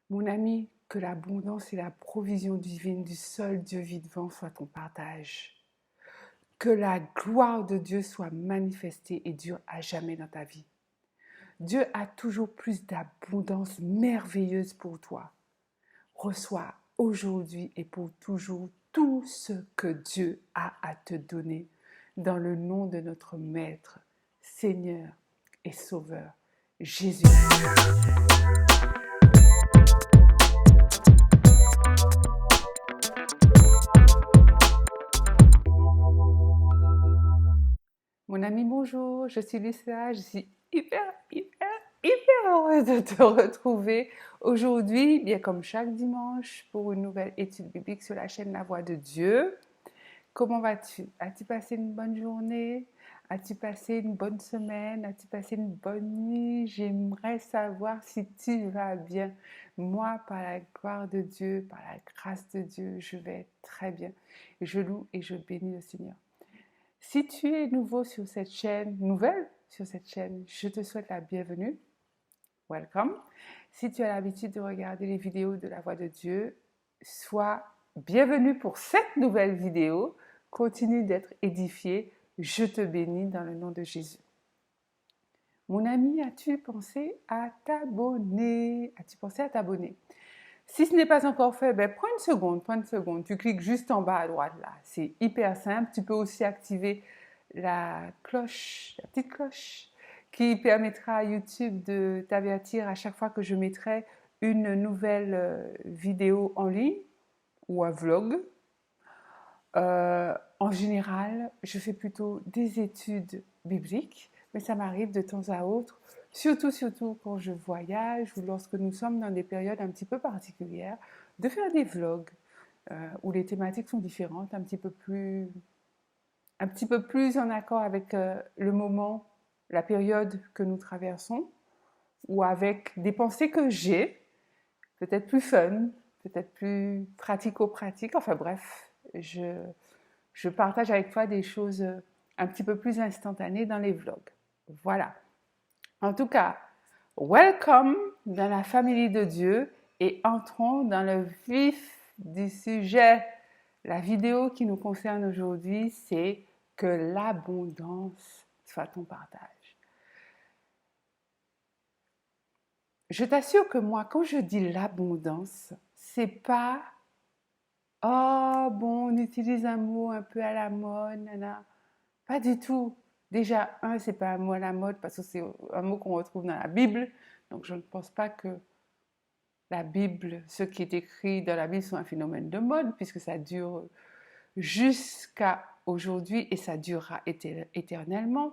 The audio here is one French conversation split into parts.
Mon ami, que l'abondance et la provision divine du seul Dieu vivant soient ton partage. Que la gloire de Dieu soit manifestée et dure à jamais dans ta vie. Dieu a toujours plus d'abondance merveilleuse pour toi. Reçois aujourd'hui et pour toujours tout ce que Dieu a à te donner dans le nom de notre Maître, Seigneur et Sauveur, Jésus-Christ. Mon ami, bonjour, je suis Lucia, je suis hyper heureuse de te retrouver aujourd'hui, bien comme chaque dimanche, pour une nouvelle étude biblique sur la chaîne La Voix de Dieu. Comment vas-tu? As-tu passé une bonne journée? As-tu passé une bonne semaine? As-tu passé une bonne nuit? J'aimerais savoir si tu vas bien. Moi, par la gloire de Dieu, par la grâce de Dieu, je vais très bien. Je loue et je bénis le Seigneur. Si tu es nouveau sur cette chaîne, nouvelle sur cette chaîne, je te souhaite la bienvenue. Welcome. Si tu as l'habitude de regarder les vidéos de la Voix de Dieu, sois bienvenue pour cette nouvelle vidéo. Continue d'être édifié. Je te bénis dans le nom de Jésus. Mon ami, as-tu pensé à t'abonner? As-tu pensé à t'abonner? Si ce n'est pas encore fait, ben prends une seconde. Tu cliques juste en bas à droite là. C'est hyper simple. Tu peux aussi activer la cloche, la petite cloche, qui permettra à YouTube de t'avertir à chaque fois que je mettrai une nouvelle vidéo en ligne ou un vlog. En général, je fais plutôt des études bibliques, mais ça m'arrive de temps à autre, surtout quand je voyage ou lorsque nous sommes dans des périodes un petit peu particulières, de faire des vlogs où les thématiques sont différentes, un petit peu plus en accord avec le moment, la période que nous traversons, ou avec des pensées que j'ai, peut-être plus fun, peut-être plus pratico-pratique, enfin bref, je partage avec toi des choses un petit peu plus instantanées dans les vlogs. Voilà. En tout cas, welcome dans la famille de Dieu et entrons dans le vif du sujet. La vidéo qui nous concerne aujourd'hui, c'est que l'abondance soit ton partage. Je t'assure que moi, quand je dis l'abondance, c'est pas oh bon, on utilise un mot un peu à la mode, nana. Pas du tout. Déjà, c'est pas un mot à la mode parce que c'est un mot qu'on retrouve dans la Bible. Donc, je ne pense pas que la Bible, ce qui est écrit dans la Bible, soit un phénomène de mode puisque ça dure jusqu'à aujourd'hui et ça durera éternellement.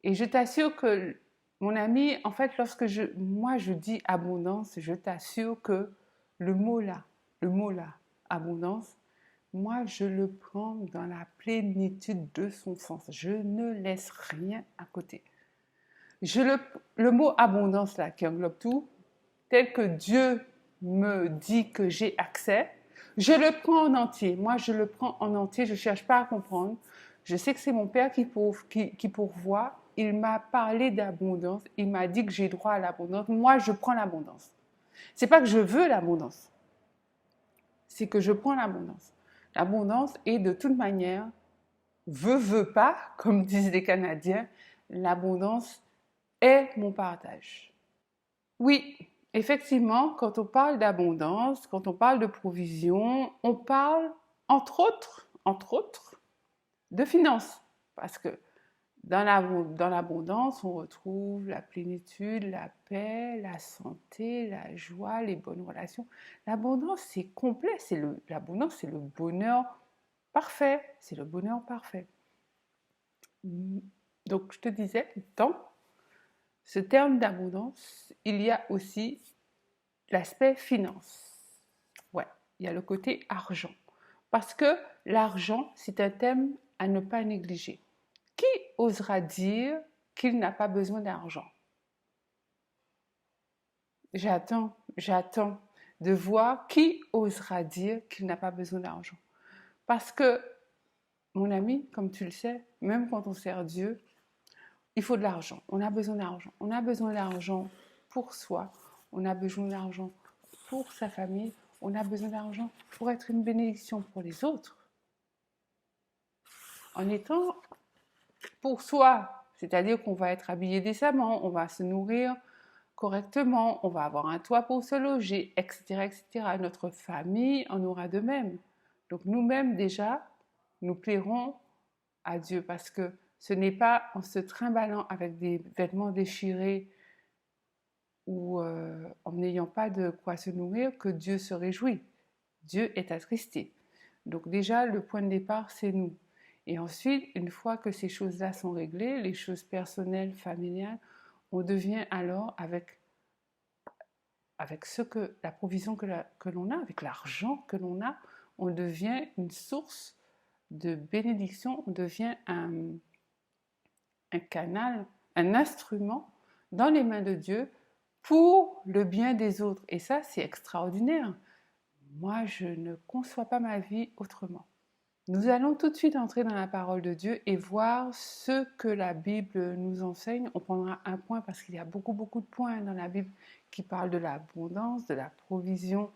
Et je t'assure que, mon ami, en fait, lorsque moi je dis abondance, je t'assure que le mot là, abondance, moi je le prends dans la plénitude de son sens. Je ne laisse rien à côté. Le mot abondance là, qui englobe tout, tel que Dieu me dit que j'ai accès, je le prends en entier. Moi, je le prends en entier. Je ne cherche pas à comprendre. Je sais que c'est mon Père qui pourvoit. Il m'a parlé d'abondance. Il m'a dit que j'ai droit à l'abondance. Moi, je prends l'abondance. C'est pas que je veux l'abondance. C'est que je prends l'abondance. L'abondance est de toute manière, veut pas, comme disent les Canadiens, l'abondance est mon partage. Oui, effectivement, quand on parle d'abondance, quand on parle de provision, on parle entre autres, de finances. Parce que dans l'abondance, on retrouve la plénitude, la paix, la santé, la joie, les bonnes relations. L'abondance, c'est complet. L'abondance, c'est le bonheur parfait. C'est le bonheur parfait. Donc, je te disais, dans ce terme d'abondance, il y a aussi l'aspect finance. Ouais, il y a le côté argent. Parce que l'argent, c'est un thème à ne pas négliger. Qui osera dire qu'il n'a pas besoin d'argent? J'attends de voir qui osera dire qu'il n'a pas besoin d'argent. Parce que, mon ami, comme tu le sais, même quand on sert Dieu, il faut de l'argent. On a besoin d'argent. On a besoin d'argent pour soi. on a besoin d'argent pour sa famille, on a besoin d'argent pour être une bénédiction pour les autres. En étant pour soi, c'est-à-dire qu'on va être habillé décemment, on va se nourrir correctement, on va avoir un toit pour se loger, etc., etc. Notre famille en aura de même. Donc nous-mêmes déjà, nous plairons à Dieu parce que ce n'est pas en se trimballant avec des vêtements déchirés ou en n'ayant pas de quoi se nourrir que Dieu se réjouit. Dieu est attristé. Donc déjà, le point de départ, c'est nous. Et ensuite, une fois que ces choses-là sont réglées, les choses personnelles, familiales, on devient alors avec la provision que l'on a, avec l'argent que l'on a, on devient une source de bénédiction, on devient un canal, un instrument dans les mains de Dieu pour le bien des autres. Et ça, c'est extraordinaire. Moi, je ne conçois pas ma vie autrement. Nous allons tout de suite entrer dans la parole de Dieu et voir ce que la Bible nous enseigne. On prendra un point parce qu'il y a beaucoup de points dans la Bible qui parlent de l'abondance, de la provision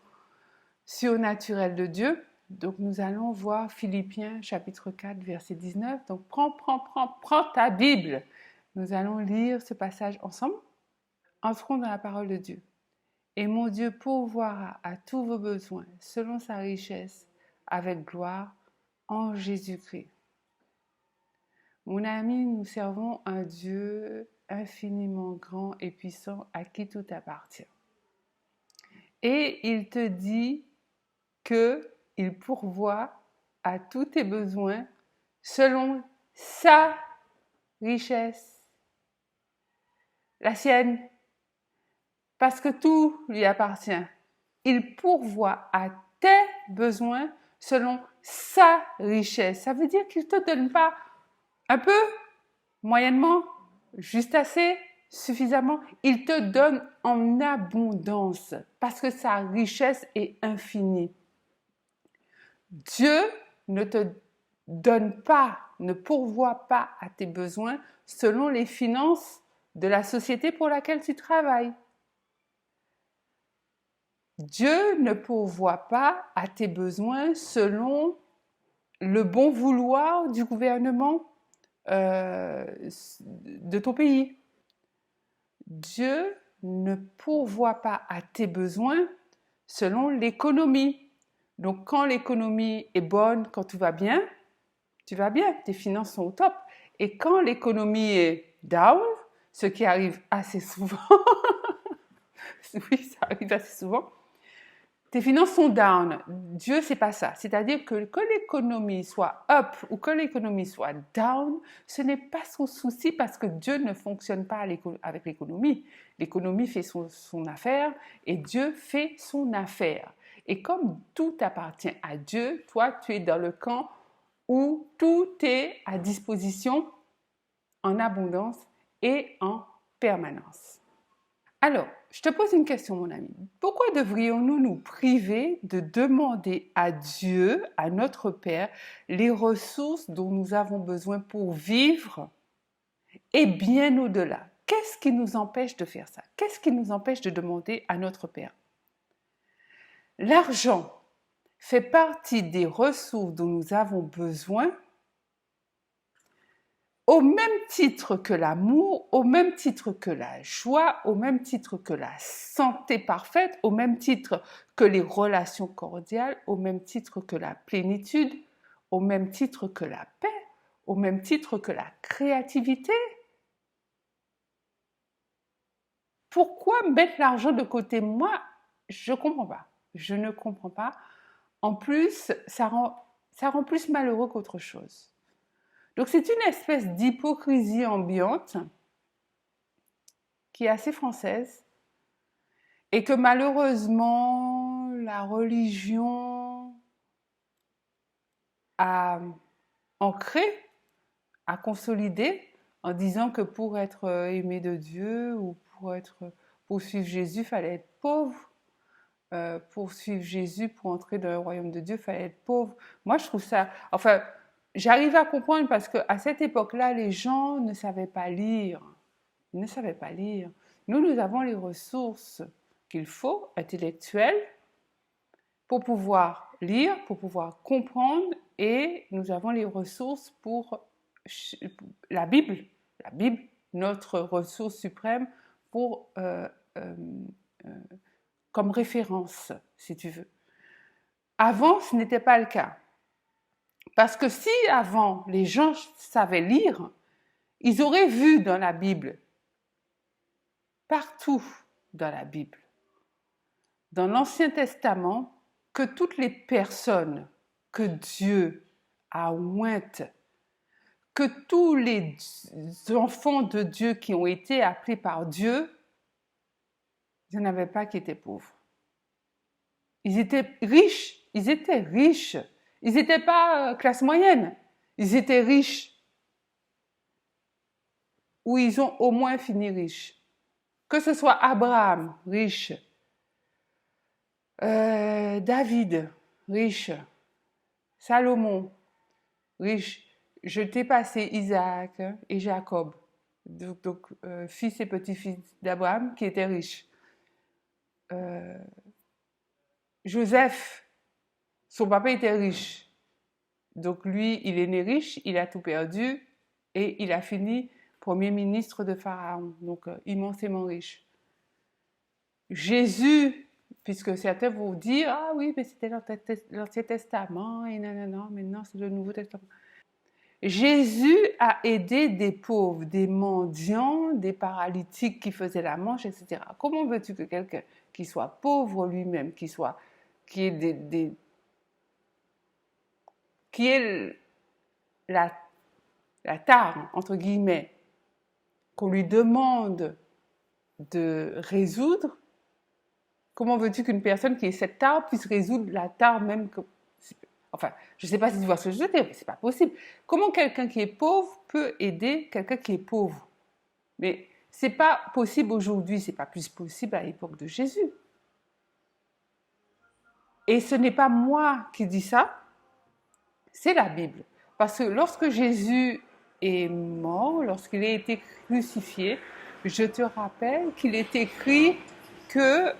surnaturelle de Dieu. Donc nous allons voir Philippiens chapitre 4 verset 19. Donc prends ta Bible. Nous allons lire ce passage ensemble. Entrons dans la parole de Dieu. Et mon Dieu pourvoira à tous vos besoins selon sa richesse avec gloire en Jésus-Christ. Mon ami, nous servons un Dieu infiniment grand et puissant à qui tout appartient. Et il te dit qu'il pourvoit à tous tes besoins selon sa richesse, la sienne, parce que tout lui appartient. Il pourvoit à tes besoins selon sa richesse. Ça veut dire qu'il ne te donne pas un peu, moyennement, juste assez, suffisamment. Il te donne en abondance parce que sa richesse est infinie. Dieu ne te donne pas, ne pourvoit pas à tes besoins selon les finances de la société pour laquelle tu travailles. Dieu ne pourvoit pas à tes besoins selon le bon vouloir du gouvernement de ton pays. Dieu ne pourvoit pas à tes besoins selon l'économie. Donc quand l'économie est bonne, quand tout va bien, tu vas bien, tes finances sont au top. Et quand l'économie est down, ce qui arrive assez souvent, oui, ça arrive assez souvent, tes finances sont down. Dieu, c'est pas ça. C'est-à-dire que l'économie soit up ou que l'économie soit down, ce n'est pas son souci parce que Dieu ne fonctionne pas avec l'économie. L'économie fait son affaire et Dieu fait son affaire. Et comme tout appartient à Dieu, toi, tu es dans le camp où tout est à disposition en abondance et en permanence. Alors, je te pose une question, mon ami. Pourquoi devrions-nous nous priver de demander à Dieu, à notre Père, les ressources dont nous avons besoin pour vivre et bien au-delà? Qu'est-ce qui nous empêche de faire ça? Qu'est-ce qui nous empêche de demander à notre Père? L'argent fait partie des ressources dont nous avons besoin au même titre que l'amour, au même titre que la joie, au même titre que la santé parfaite, au même titre que les relations cordiales, au même titre que la plénitude, au même titre que la paix, au même titre que la créativité. Pourquoi mettre l'argent de côté? Moi, je ne comprends pas. Je ne comprends pas. En plus, ça rend plus malheureux qu'autre chose. Donc c'est une espèce d'hypocrisie ambiante qui est assez française et que malheureusement la religion a ancré, a consolidé en disant que pour être aimé de Dieu ou pour suivre Jésus, il fallait être pauvre. Pour suivre Jésus, pour entrer dans le royaume de Dieu, il fallait être pauvre. Moi, je trouve ça... Enfin, j'arrive à comprendre parce qu'à cette époque-là, les gens ne savaient pas lire. Ils ne savaient pas lire. Nous avons les ressources qu'il faut, intellectuels, pour pouvoir lire, pour pouvoir comprendre, et nous avons les ressources pour la Bible, notre ressource suprême pour, comme référence, si tu veux. Avant, ce n'était pas le cas. Parce que si avant, les gens savaient lire, ils auraient vu dans la Bible, partout dans la Bible, dans l'Ancien Testament, que toutes les personnes que Dieu a ointes, que tous les enfants de Dieu qui ont été appelés par Dieu, il n'y en avait pas qui étaient pauvres. Ils étaient riches, ils n'étaient pas classe moyenne, ils étaient riches. Ou ils ont au moins fini riches. Que ce soit Abraham, riche, David, riche, Salomon, riche. Je t'ai passé Isaac et Jacob, donc fils et petits-fils d'Abraham qui étaient riches. Joseph, son papa était riche. Donc lui, il est né riche, il a tout perdu et il a fini premier ministre de Pharaon, donc immensément riche. Jésus, puisque certains vont dire, ah oui, mais c'était l'Ancien Testament, et non, maintenant c'est le Nouveau Testament. Jésus a aidé des pauvres, des mendiants, des paralytiques qui faisaient la manche, etc. Comment veux-tu que quelqu'un qui soit pauvre lui-même, qui ait la tare, entre guillemets, qu'on lui demande de résoudre, comment veux-tu qu'une personne qui ait cette tare puisse résoudre la tare même que... Enfin, je ne sais pas si tu vois ce que je veux dire, mais ce n'est pas possible. Comment quelqu'un qui est pauvre peut aider quelqu'un qui est pauvre? Mais ce n'est pas possible aujourd'hui, ce n'est pas plus possible à l'époque de Jésus. Et ce n'est pas moi qui dis ça, c'est la Bible. Parce que lorsque Jésus est mort, lorsqu'il a été crucifié, je te rappelle qu'il est écrit que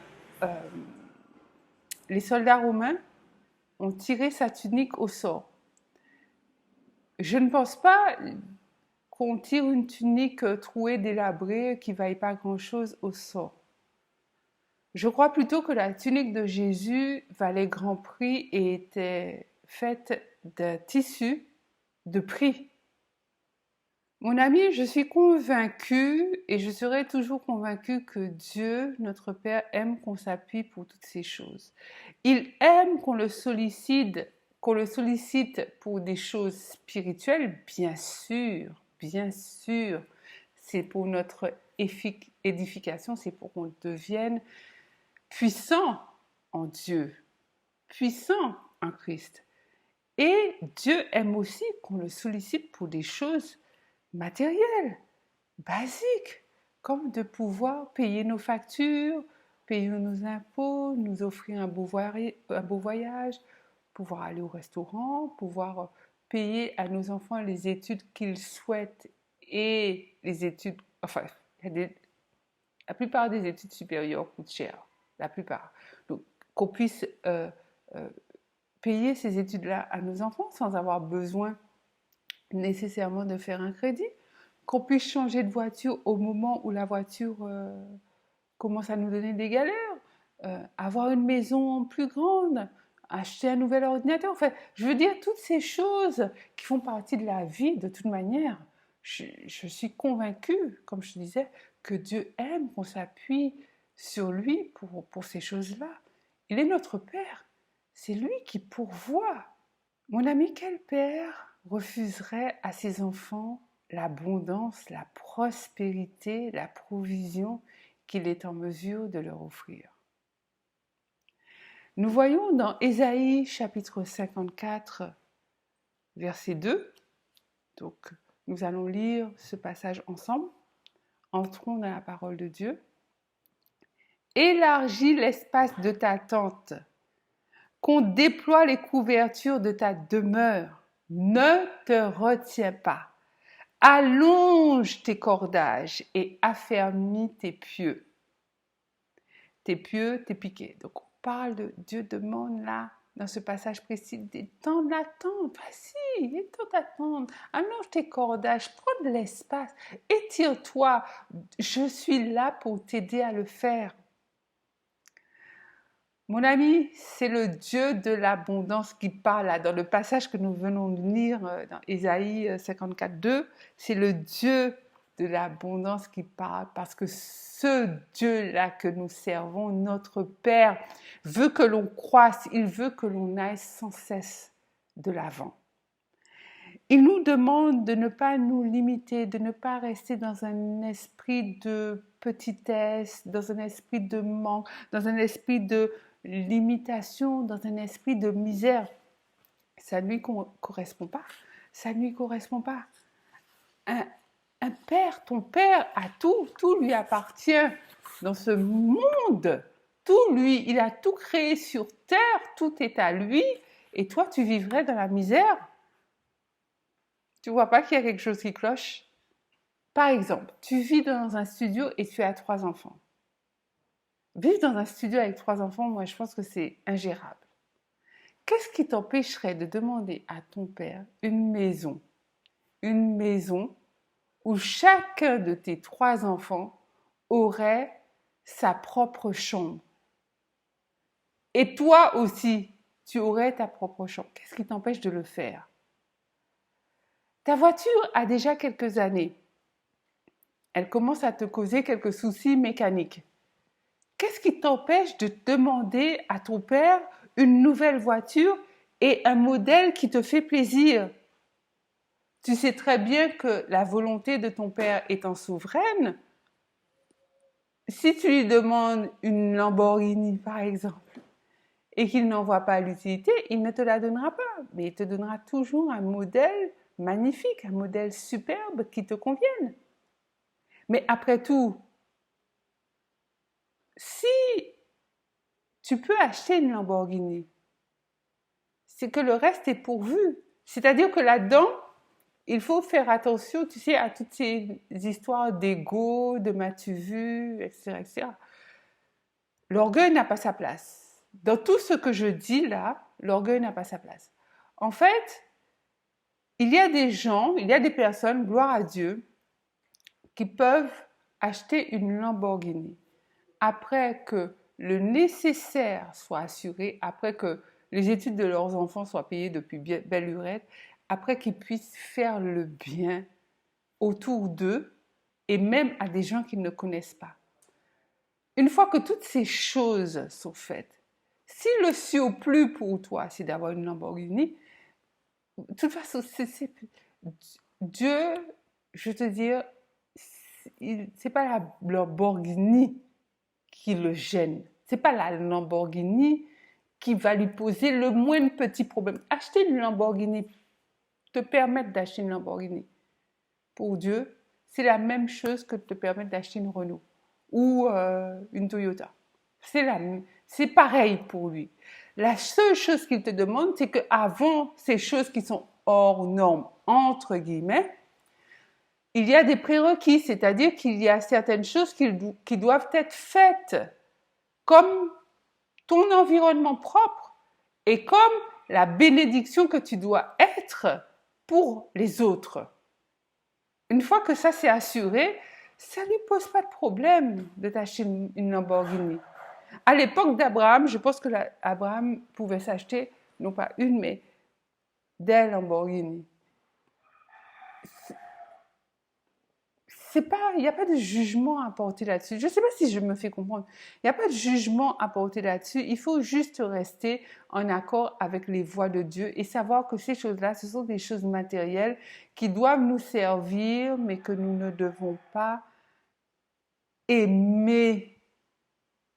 les soldats romains ont tiré sa tunique au sort. Je ne pense pas qu'on tire une tunique trouée, délabrée, qui ne vaille pas grand-chose au sort. Je crois plutôt que la tunique de Jésus valait grand prix et était faite d'un tissu de prix. Mon ami, je suis convaincue et je serai toujours convaincue que Dieu, notre Père, aime qu'on s'appuie pour toutes ces choses. Il aime qu'on le sollicite pour des choses spirituelles, bien sûr, c'est pour notre édification, c'est pour qu'on devienne puissant en Dieu, puissant en Christ. Et Dieu aime aussi qu'on le sollicite pour des choses matérielles, basiques, comme de pouvoir payer nos factures, payer nos impôts, nous offrir un beau voyage, pouvoir aller au restaurant, pouvoir payer à nos enfants les études qu'ils souhaitent et les études, enfin, la plupart des études supérieures coûtent cher, la plupart. Donc, qu'on puisse payer ces études-là à nos enfants sans avoir besoin nécessairement de faire un crédit, qu'on puisse changer de voiture au moment où la voiture commence à nous donner des galères, avoir une maison plus grande, acheter un nouvel ordinateur. Enfin, je veux dire, toutes ces choses qui font partie de la vie, de toute manière, je suis convaincue, comme je te disais, que Dieu aime qu'on s'appuie sur lui pour ces choses-là. Il est notre Père. C'est lui qui pourvoit. Mon ami, quel père refuserait à ses enfants l'abondance, la prospérité, la provision qu'il est en mesure de leur offrir? Nous voyons dans Ésaïe chapitre 54, verset 2, donc nous allons lire ce passage ensemble. Entrons dans la parole de Dieu. Élargis l'espace de ta tente, qu'on déploie les couvertures de ta demeure. Ne te retiens pas. Allonge tes cordages et affermis tes pieux. t'es pieux, t'es piqué. Donc on parle de Dieu demande là, dans ce passage précis, des temps d'attente. Vas-y, les temps d'attente. Allonge tes cordages, prends de l'espace, étire-toi. Je suis là pour t'aider à le faire. Mon ami, c'est le Dieu de l'abondance qui parle là, dans le passage que nous venons de lire dans Ésaïe 54:2. C'est le Dieu de l'abondance qui parle parce que ce Dieu-là que nous servons, notre Père, veut que l'on croisse, il veut que l'on aille sans cesse de l'avant. Il nous demande de ne pas nous limiter, de ne pas rester dans un esprit de petitesse, dans un esprit de manque, dans un esprit de limitation, dans un esprit de misère. Ça ne lui correspond pas. Ça ne lui correspond pas. Un père, ton père a tout lui appartient dans ce monde. Tout lui, il a tout créé sur terre, tout est à lui. Et toi, tu vivrais dans la misère? Tu vois pas qu'il y a quelque chose qui cloche? Par exemple, tu vis dans un studio et tu as 3 enfants. Vivre dans un studio avec 3 enfants, moi je pense que c'est ingérable. Qu'est-ce qui t'empêcherait de demander à ton père une maison où chacun de tes 3 enfants aurait sa propre chambre? Et toi aussi, tu aurais ta propre chambre. Qu'est-ce qui t'empêche de le faire? Ta voiture a déjà quelques années. Elle commence à te causer quelques soucis mécaniques. Qu'est-ce qui t'empêche de demander à ton père une nouvelle voiture et un modèle qui te fait plaisir? Tu sais très bien que la volonté de ton père étant souveraine, si tu lui demandes une Lamborghini par exemple et qu'il n'en voit pas l'utilité, il ne te la donnera pas, mais il te donnera toujours un modèle magnifique, un modèle superbe qui te convienne. Mais après tout, si tu peux acheter une Lamborghini, c'est que le reste est pourvu. C'est-à-dire que là-dedans, il faut faire attention, tu sais, à toutes ces histoires d'ego, de m'as-tu vu, etc., etc. L'orgueil n'a pas sa place. Dans tout ce que je dis là, l'orgueil n'a pas sa place. En fait, il y a des gens, il y a des personnes, gloire à Dieu, qui peuvent acheter une Lamborghini après que le nécessaire soit assuré, après que les études de leurs enfants soient payées depuis belle lurette, après qu'ils puissent faire le bien autour d'eux et même à des gens qu'ils ne connaissent pas. Une fois que toutes ces choses sont faites, si le surplus pour toi, c'est d'avoir une Lamborghini, de toute façon, Dieu, je te dis, c'est pas la Lamborghini qui le gêne. C'est pas la Lamborghini qui va lui poser le moindre petit problème. Acheter une Lamborghini, te permettre d'acheter une Lamborghini, pour Dieu, c'est la même chose que de te permettre d'acheter une Renault ou une Toyota. C'est pareil pour lui. La seule chose qu'il te demande, c'est qu'avant ces choses qui sont hors normes, entre guillemets, il y a des prérequis, c'est-à-dire qu'il y a certaines choses qui doivent être faites, comme ton environnement propre et comme la bénédiction que tu dois être pour les autres. Une fois que ça c'est assuré, ça ne lui pose pas de problème de t'acheter une Lamborghini. À l'époque d'Abraham, je pense que Abraham pouvait s'acheter, non pas une, mais des Lamborghini. Il n'y a pas de jugement à porter là-dessus. Je ne sais pas si je me fais comprendre. Il n'y a pas de jugement à porter là-dessus. Il faut juste rester en accord avec les voies de Dieu et savoir que ces choses-là, ce sont des choses matérielles qui doivent nous servir, mais que nous ne devons pas aimer.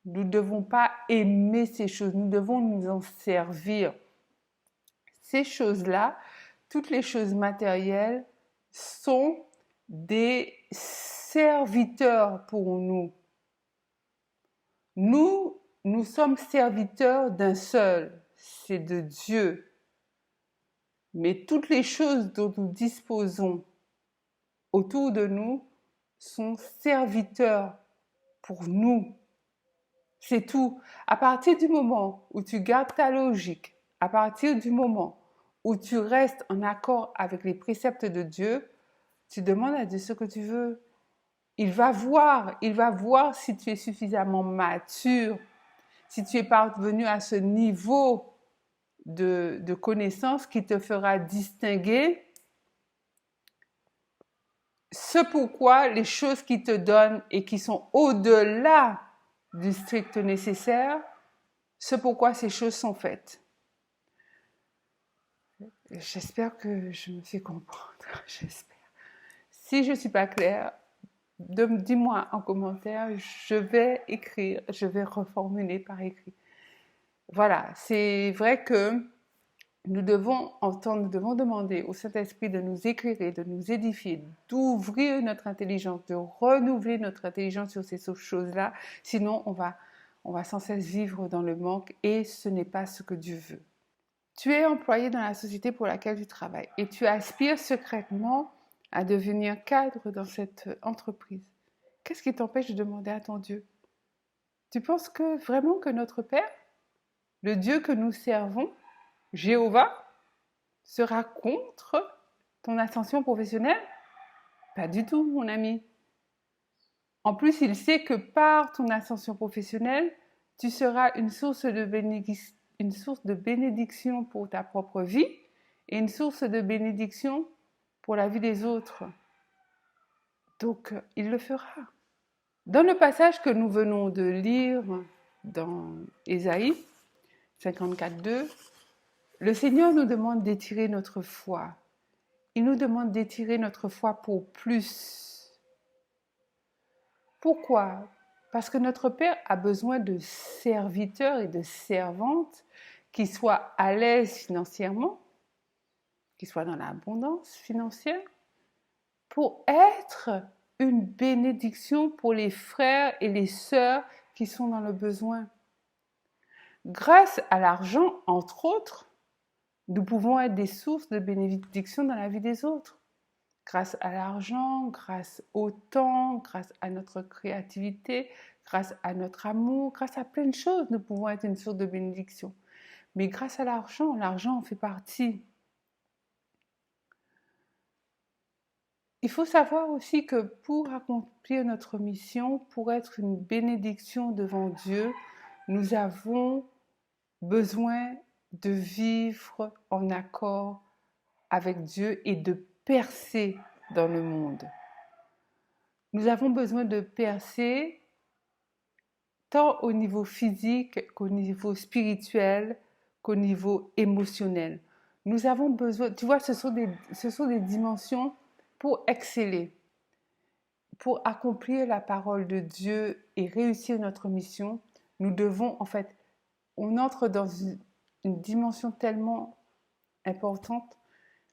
Nous ne devons pas aimer ces choses. Nous devons nous en servir. Ces choses-là, toutes les choses matérielles, sont des serviteurs pour nous. Nous sommes serviteurs d'un seul, c'est de Dieu. Mais toutes les choses dont nous disposons autour de nous sont serviteurs pour nous. C'est tout. À partir du moment où tu gardes ta logique, à partir du moment où tu restes en accord avec les préceptes de Dieu, tu demandes à Dieu ce que tu veux. Il va voir si tu es suffisamment mature, si tu es parvenu à ce niveau de connaissance qui te fera distinguer ce pourquoi les choses qui te donnent et qui sont au-delà du strict nécessaire, ce pourquoi ces choses sont faites. J'espère que je me fais comprendre, j'espère. Si je ne suis pas claire, dis-moi en commentaire, je vais écrire, je vais reformuler par écrit. Voilà, c'est vrai que nous devons entendre, nous devons demander au Saint-Esprit de nous éclairer, de nous édifier, d'ouvrir notre intelligence, de renouveler notre intelligence sur ces choses-là. Sinon, on va sans cesse vivre dans le manque et ce n'est pas ce que Dieu veut. Tu es employé dans la société pour laquelle tu travailles et tu aspires secrètement à devenir cadre dans cette entreprise. Qu'est-ce qui t'empêche de demander à ton Dieu? Tu penses que vraiment que notre Père, le Dieu que nous servons, Jéhovah, sera contre ton ascension professionnelle? Pas du tout, mon ami. En plus, il sait que par ton ascension professionnelle, tu seras une source de bénédiction pour ta propre vie et une source de bénédiction pour la vie des autres. Donc, il le fera. Dans le passage que nous venons de lire dans Ésaïe 54:2, le Seigneur nous demande d'étirer notre foi. Il nous demande d'étirer notre foi pour plus. Pourquoi? Parce que notre Père a besoin de serviteurs et de servantes qui soient à l'aise financièrement, qui soient dans l'abondance financière, pour être une bénédiction pour les frères et les sœurs qui sont dans le besoin. Grâce à l'argent, entre autres, nous pouvons être des sources de bénédiction dans la vie des autres. Grâce à l'argent, grâce au temps, grâce à notre créativité, grâce à notre amour, grâce à plein de choses, nous pouvons être une source de bénédiction. Mais grâce à l'argent, l'argent en fait partie. Il faut savoir aussi que pour accomplir notre mission, pour être une bénédiction devant Dieu, nous avons besoin de vivre en accord avec Dieu et de percer dans le monde. Nous avons besoin de percer tant au niveau physique qu'au niveau spirituel, qu'au niveau émotionnel. Nous avons besoin, tu vois, ce sont des dimensions pour exceller, pour accomplir la parole de Dieu et réussir notre mission. Nous devons, en fait, on entre dans une dimension tellement importante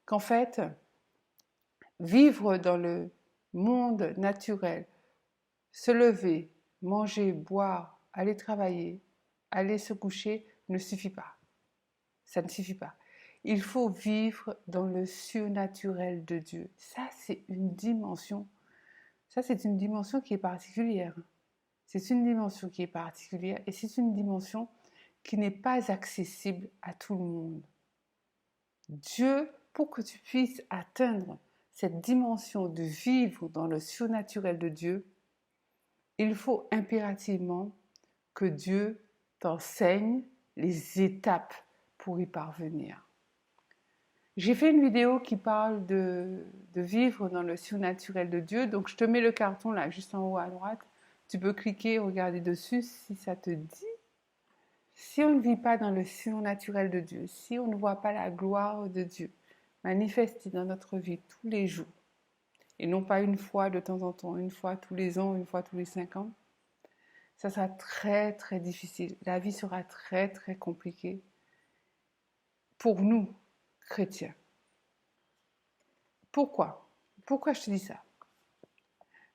qu'en fait, vivre dans le monde naturel, se lever, manger, boire, aller travailler, aller se coucher, ne suffit pas. Ça ne suffit pas. Il faut vivre dans le surnaturel de Dieu. Ça, c'est une dimension. Ça, c'est une dimension qui est particulière. C'est une dimension qui est particulière et c'est une dimension qui n'est pas accessible à tout le monde. Dieu, pour que tu puisses atteindre cette dimension de vivre dans le surnaturel de Dieu, il faut impérativement que Dieu t'enseigne les étapes pour y parvenir. J'ai fait une vidéo qui parle de vivre dans le surnaturel de Dieu, donc je te mets le carton là, juste en haut à droite. Tu peux cliquer, regarder dessus si ça te dit. Si on ne vit pas dans le surnaturel de Dieu, si on ne voit pas la gloire de Dieu manifestée dans notre vie tous les jours, et non pas une fois de temps en temps, une fois tous les ans, une fois tous les 5 ans, ça sera très très difficile. La vie sera très très compliquée pour nous, chrétiens. Pourquoi? Pourquoi je te dis ça?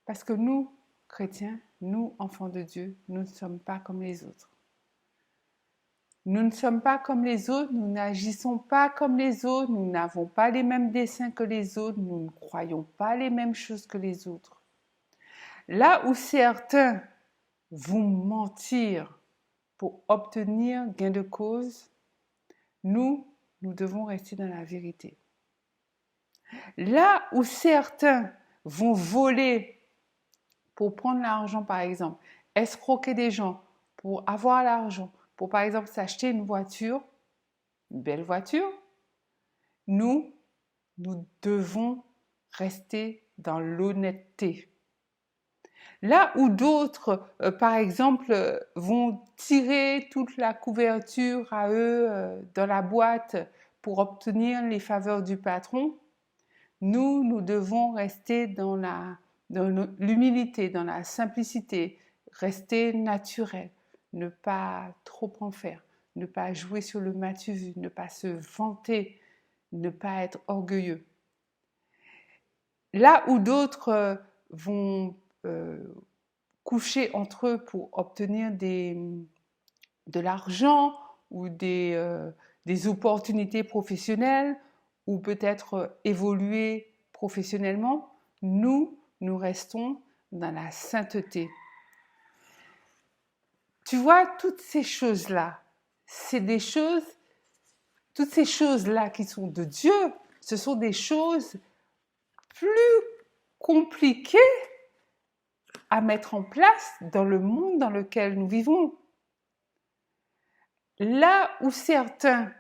Parce que nous, chrétiens, nous, enfants de Dieu, nous ne sommes pas comme les autres. Nous ne sommes pas comme les autres, nous n'agissons pas comme les autres, nous n'avons pas les mêmes desseins que les autres, nous ne croyons pas les mêmes choses que les autres. Là où certains vont mentir pour obtenir gain de cause, nous devons rester dans la vérité. Là où certains vont voler pour prendre l'argent, par exemple, escroquer des gens pour avoir l'argent, pour par exemple s'acheter une voiture, une belle voiture, nous devons rester dans l'honnêteté. Là où d'autres, par exemple, vont tirer toute la couverture à eux dans la boîte pour obtenir les faveurs du patron, nous devons rester dans l'humilité, dans la simplicité, rester naturel, ne pas trop en faire, ne pas jouer sur le m'as-tu vu, ne pas se vanter, ne pas être orgueilleux. Là où d'autres vont coucher entre eux pour obtenir de l'argent ou des opportunités professionnelles ou peut-être évoluer professionnellement, nous restons dans la sainteté. Tu vois, toutes ces choses-là, toutes ces choses-là qui sont de Dieu, ce sont des choses plus compliquées à mettre en place dans le monde dans lequel nous vivons. Là où certains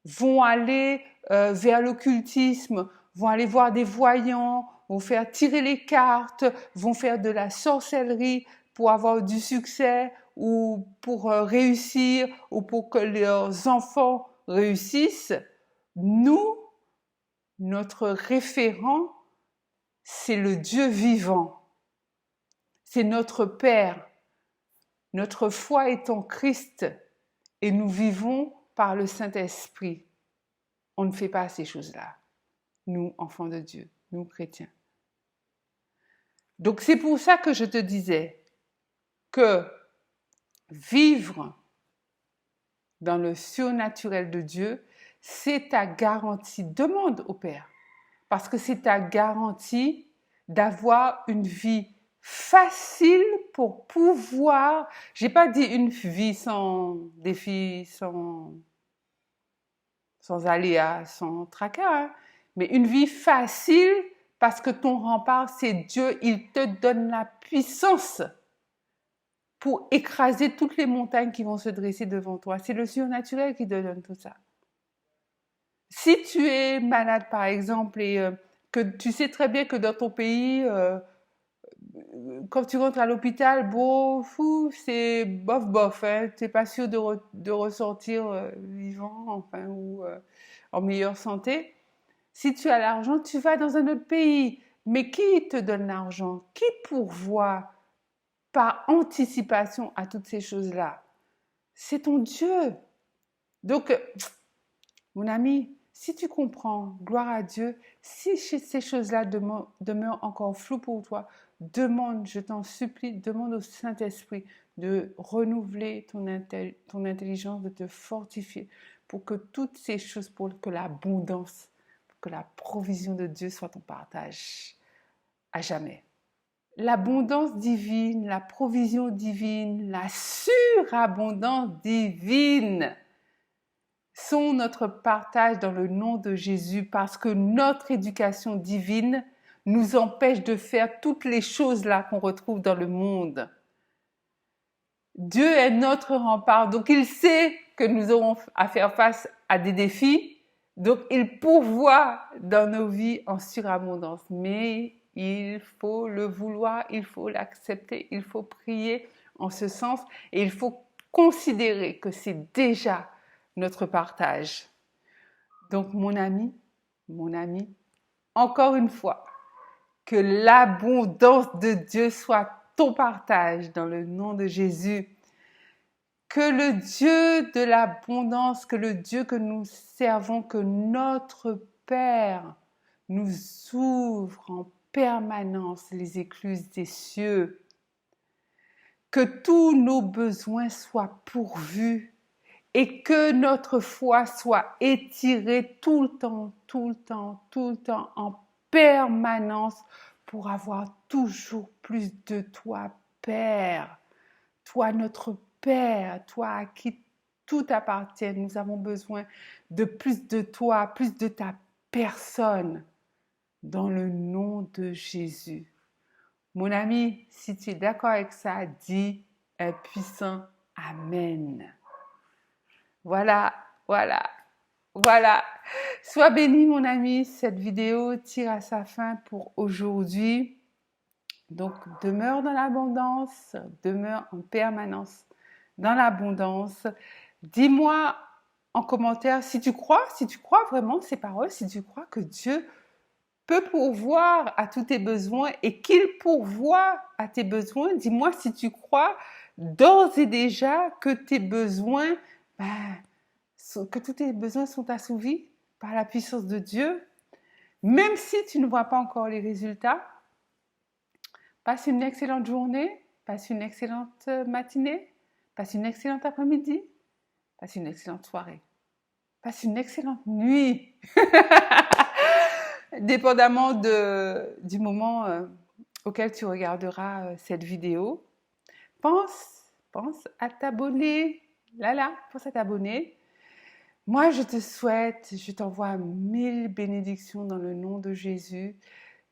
vont aller vers l'occultisme, vont aller voir des voyants, vont faire tirer les cartes, vont faire de la sorcellerie pour avoir du succès ou pour réussir ou pour que leurs enfants réussissent, nous, notre référent, c'est le Dieu vivant. C'est notre Père. Notre foi est en Christ et nous vivons par le Saint-Esprit. On ne fait pas ces choses-là, nous, enfants de Dieu, nous, chrétiens. Donc c'est pour ça que je te disais que vivre dans le surnaturel de Dieu, c'est ta garantie. Demande au Père, parce que c'est ta garantie d'avoir une vie facile pour pouvoir, j'ai pas dit une vie sans défis, sans aléas, sans tracas, hein, mais une vie facile parce que ton rempart, c'est Dieu. Il te donne la puissance pour écraser toutes les montagnes qui vont se dresser devant toi. C'est le surnaturel qui te donne tout ça. Si tu es malade, par exemple, et que tu sais très bien que dans ton pays, quand tu rentres à l'hôpital, bon, c'est bof, hein, tu n'es pas sûr de ressortir vivant, enfin, ou en meilleure santé. Si tu as l'argent, tu vas dans un autre pays. Mais qui te donne l'argent? Qui pourvoit par anticipation à toutes ces choses-là? C'est ton Dieu. Donc, mon ami, si tu comprends, gloire à Dieu, si ces choses-là demeurent encore floues pour toi, demande, je t'en supplie, demande au Saint-Esprit de renouveler ton intelligence, de te fortifier pour que toutes ces choses, pour que l'abondance, pour que la provision de Dieu soit ton partage à jamais. L'abondance divine, la provision divine, la surabondance divine sont notre partage dans le nom de Jésus parce que notre éducation divine nous empêche de faire toutes les choses là qu'on retrouve dans le monde. Dieu est notre rempart, donc il sait que nous aurons à faire face à des défis, donc il pourvoit dans nos vies en surabondance. Mais il faut le vouloir, il faut l'accepter, il faut prier en ce sens et il faut considérer que c'est déjà notre partage. Donc mon ami, encore une fois, que l'abondance de Dieu soit ton partage dans le nom de Jésus. Que le Dieu de l'abondance, que le Dieu que nous servons, que notre Père nous ouvre en permanence les écluses des cieux. Que tous nos besoins soient pourvus et que notre foi soit étirée tout le temps, en permanence pour avoir toujours plus de toi, Père. Toi, notre Père, toi à qui tout appartient. Nous avons besoin de plus de toi, plus de ta personne, dans le nom de Jésus. Mon ami, si tu es d'accord avec ça, dis un puissant Amen. Voilà, voilà, voilà. Sois béni, mon ami. Cette vidéo tire à sa fin pour aujourd'hui. Donc, demeure dans l'abondance, demeure en permanence dans l'abondance. Dis-moi en commentaire si tu crois vraiment ces paroles, si tu crois que Dieu peut pourvoir à tous tes besoins et qu'il pourvoit à tes besoins. Dis-moi si tu crois d'ores et déjà que tes besoins, que tous tes besoins sont assouvis par la puissance de Dieu. Même si tu ne vois pas encore les résultats, passe une excellente journée, passe une excellente matinée, passe une excellente après-midi, passe une excellente soirée, passe une excellente nuit. Dépendamment du moment auquel tu regarderas cette vidéo. Pense à t'abonner. Pense à t'abonner. Moi, je te souhaite, je t'envoie 1000 bénédictions dans le nom de Jésus.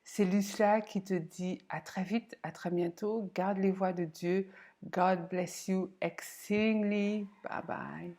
C'est Lucia qui te dit à très vite, à très bientôt. Garde les voies de Dieu. God bless you exceedingly. Bye bye.